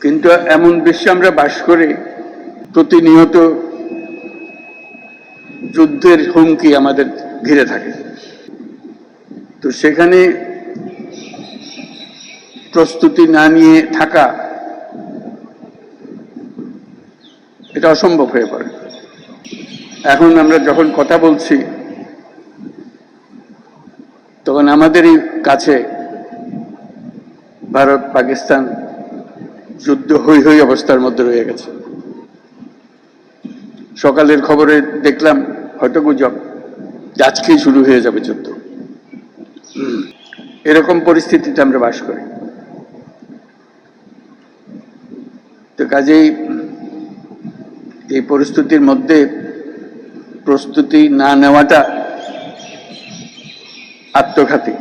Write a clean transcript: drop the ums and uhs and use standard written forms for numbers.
কিন্তু এমন বিশ্বে আমরা বাস করি, প্রতিনিয়ত যুদ্ধের হুমকি আমাদের ঘিরে থাকে। তো সেখানে প্রস্তুতি না নিয়ে থাকা এটা অসম্ভব হয়ে পড়ে। এখন আমরা যখন কথা বলছি তখন আমাদেরই কাছে ভারত পাকিস্তান যুদ্ধ হই হই অবস্থার মধ্যে রয়ে গেছে। সকালের খবরে দেখলাম, হয়তো গুজব, আজকেই শুরু হয়ে যাবে যুদ্ধ। এরকম পরিস্থিতিতে আমরা বাস করি। তো কাজেই এই পরিস্থিতির মধ্যে প্রস্তুতি না নেওয়াটা আত্মঘাতী।